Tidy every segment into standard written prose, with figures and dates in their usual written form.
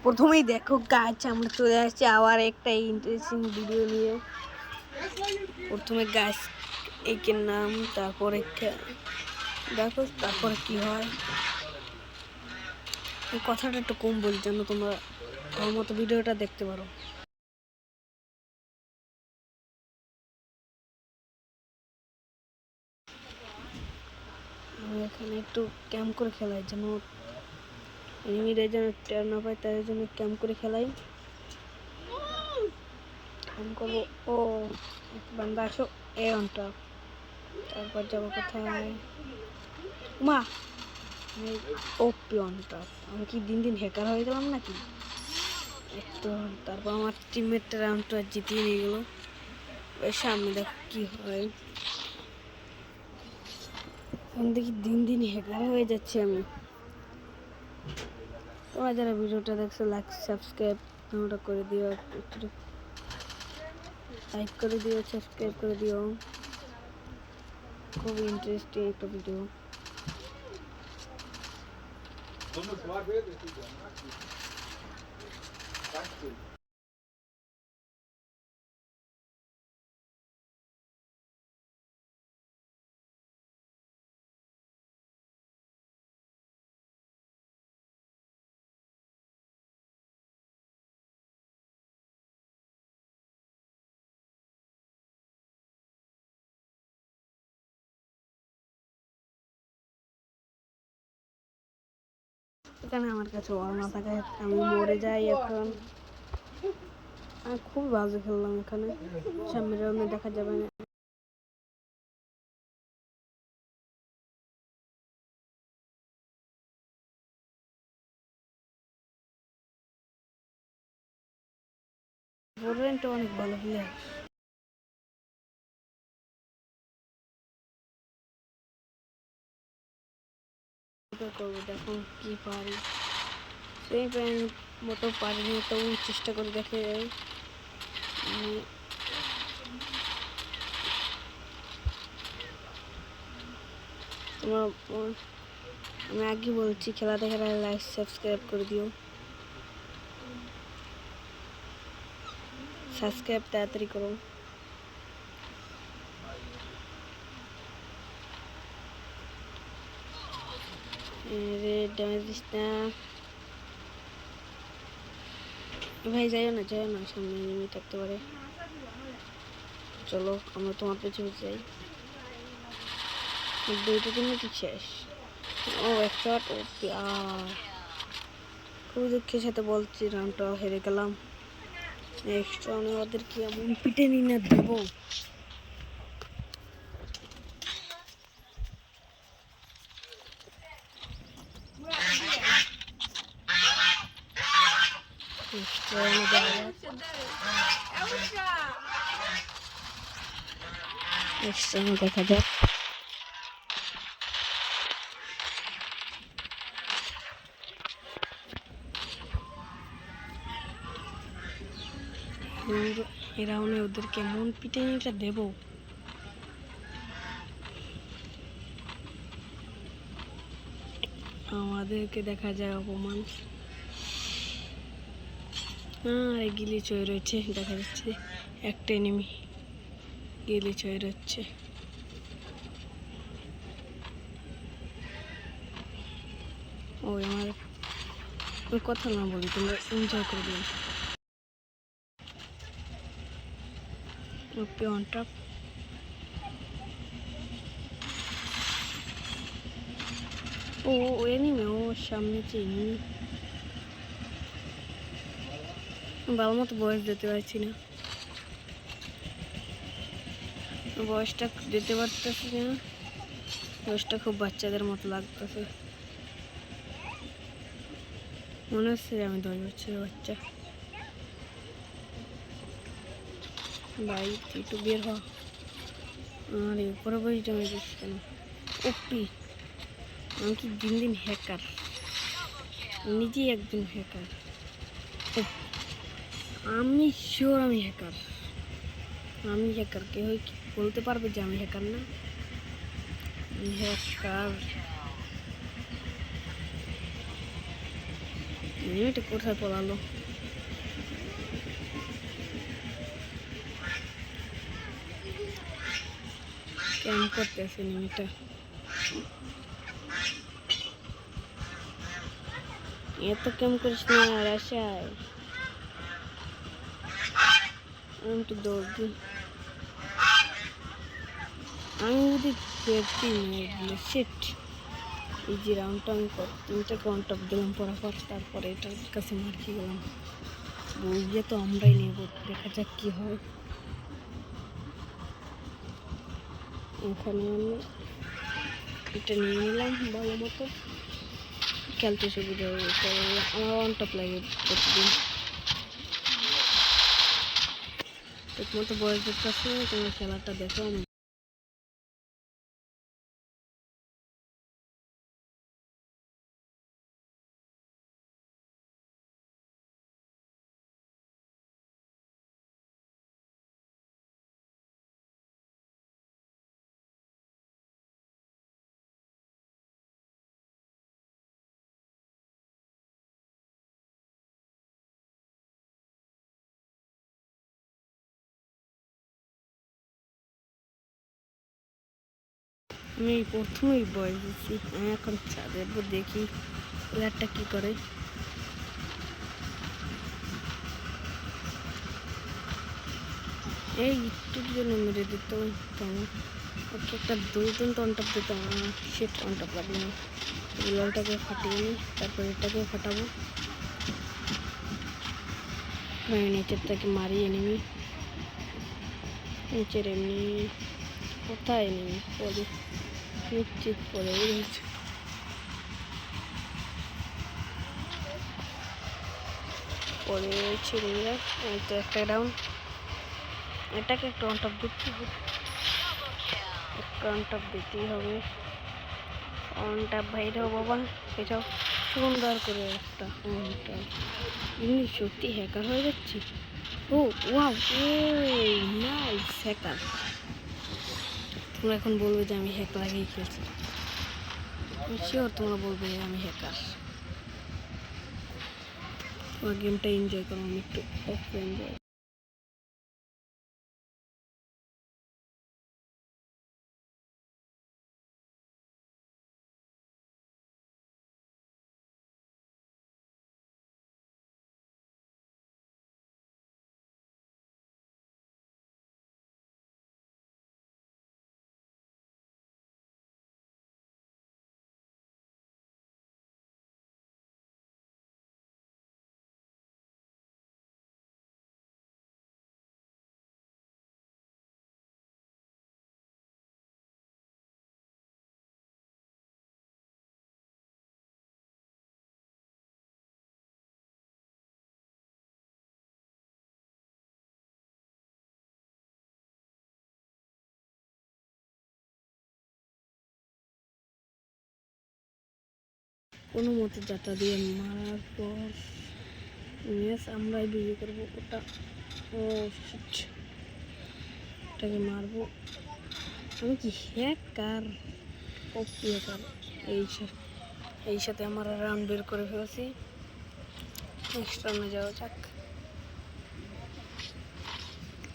প্রথমেই দেখো গাছ আমরা চলে আসছি আবার একটা ইন্টারেস্টিং ভিডিও নিয়ে। প্রথমে গাছ একের নাম, তারপরে দেখো তারপরে কি হয়। এই কথাটা একটু কম বলি যেন তোমরা আমার মতো ভিডিওটা দেখতে পারো। আমি এখানে একটু ক্যাম্প করে খেলাই যেন এনিমিরা যেন টের না পায়, তার জন্য ক্যাম্প করে খেলাই। ক্যাম্প করবো। ও বান্দা আসো এ অনটা, তারপর যাবো কোথায় মা ওপি অনটা। আমি কি দিন দিন হ্যাকার হয়ে গেলাম নাকি? একটু তারপর আমার টিমমেটটা রাউন্ডটা জিতিয়ে নিয়ে গেলো। ওই সামনে দেখো কি হয়। এখন দেখি দিন দিন হ্যাকার হয়ে যাচ্ছে আমি। তোমরা যারা ভিডিওটা দেখছো লাইক সাবস্ক্রাইব তোমরা করে দিও, একটু লাইক করে দিও, সাবস্ক্রাইব করে দিও। খুব ইন্টারেস্টিং একটা ভিডিও। এখানে আমার কাছে ওয়াল না থাকায় আমি মরে যাই। এখন আমি খুব বাজে খেললাম এখানে, সামনের রাউন্ডে দেখা যাবে না। ভোরেন্টটা অনেক ভালো প্লেয়ার। করবো দেখো কি পারি, সেই মতো পারিনি, তবু চেষ্টা করে দেখে যাই। আমি আগে বলছি খেলা দেখে লাইক সাবস্ক্রাইব করে দিও। সাবস্ক্রাইব তাড়াতাড়ি করো। ড্যামেজ দিস না ভাই, যাইও না সামনে এনিমি থাকতে পারে। চলো আমরা তোমার পেছনে যাই। দুইটা টিমই শেষ। ও একটা খুব দুঃখের সাথে বলছি রাউন্ডটা হেরে গেলাম। নেক্সট রাউন্ডে ওদেরকে এমন পিটে নিয়ে দেবো। দেখা যাক। এই রাউন্ডে ওদেরকে এমন পিটানিটা দেবো। আমাদেরকে দেখা যায় অপমান। গিলি চয়ে রয়েছে, দেখা যাচ্ছে একটা এনিমি গিলি চয়ে রয়েছে। ওই আমার কথা না বলি, তোমরা এনজয় করে দিও। ওপি অন টপ। ও এনিমি, ও সামনে যে এনিমি, ভালো মতো বয়স দিতে পারছি না, বয়সটা দিতে পারতেছি না। বয়সটা খুব বাচ্চাদের মতো লাগতেছে, মনে হচ্ছে আমি 10 বছরের বাচ্চা। ভাই তুই একটু বের হ, আর উপরে বই জমে দিস কেন? ওপি আমি কি দিন দিন হ্যাকার, নিজেই একজন হ্যাকার। আমি শিওর আমি হ্যাকার, আমি হ্যাকার। কেউ কি বলতে পারবে যে আমি হ্যাকার না? হ্যাকার এটা কোথায় পড়ালো? কেমন করতেছে এটা? এত কেমন করিস না রাশায়। আমি একটু দৌড় দিই। আমি যদি পেয়েছি সেট এই যে রাউন্ডটা আমি তিনটাকে ওয়ান টপ দিলাম পরাপর, তারপরে এটার কাছে মার খেয়ে গেলাম। বইয়ে তো আমরাই নেব, দেখা যাক কি হয়। এখানে আমি এটা নিয়ে নিলাম ভালো মতো, খেলতে সুবিধা হয়ে গেছে। আমার ওয়ান টপ লাগে প্রতিদিন। ঠিক মতো বয়স দেখতেছে, তোমার খেলাটা দেখো। আমি প্রথমেই বয়স দিচ্ছি, আমি এখন চাঁদের দেখি প্লেয়ারটা কি করে। এই একটুর জন্য মেরে দিত কেমন ওকে, একটা দুর্দান্ত অনটপ দিতাম। সেট অনটপ লাগবে না, লালটাকে ফাটিয়ে নিই, তারপর এটাকে ফাটাবো। নিচেরটাকে মারিয়ে নিবি, নিচের এমনি কোথায় নিবি পরে নিশ্চিত পরে পরে ছেড়ে নিলাম। এই তো একটা ডাউন, এটাকে একটা অনটপ দিতে হবে, একটা অনটপ দিতেই হবে। অনটপ বাইরেও বাবা, এটাও সুন্দর করে একটা অনটপ। ইংলিশ সত্যি হ্যাকার হয়ে যাচ্ছি। ও ওয়াও, ও নাইস হ্যাকার। তোমরা এখন বলবে যে আমি হ্যাক লাগিয়ে খেলছি, শিওর তোমরা বলবে আমি হ্যাকার। তোমার গেমটা এনজয় করো, আমি একটু অফ এনজয়। কোনো মতে যাতা দিয়ে মারার পর ম্যাচ আমরাই বিয়ে করবো। ওটা ও শিট, ওটাকে মারবো। আমি কি হ্যাকার? ও কি হ্যাকার? এই সাথে আমার রান বের করে ফেলেছি। নেক্সট রানে যাওয়া যাক।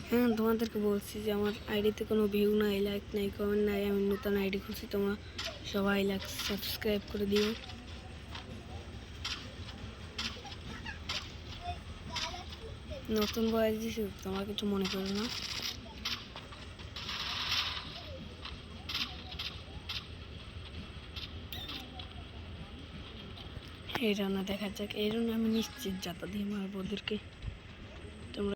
হ্যাঁ, তোমাদেরকে বলছি যে আমার আইডিতে কোনো ভিউ নাই, লাইক নাই, কমেন্ট নাই। আমি নতুন আইডি খুলছি, তোমরা সবাই লাইক সাবস্ক্রাইব করে দিও। নতুন বয়স দিছি, তোমরা কিছু মনে করো না। এই রান্না দেখা যাক, এই রান্না আমি নিশ্চিত যাতা দিয়ে মারবো ওদেরকে। তোমরা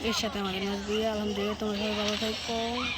এর সাথে আমাদের নাচ দিয়ে আলহামদুলিল্লাহ তোমরা সবাই ভালো থাকো।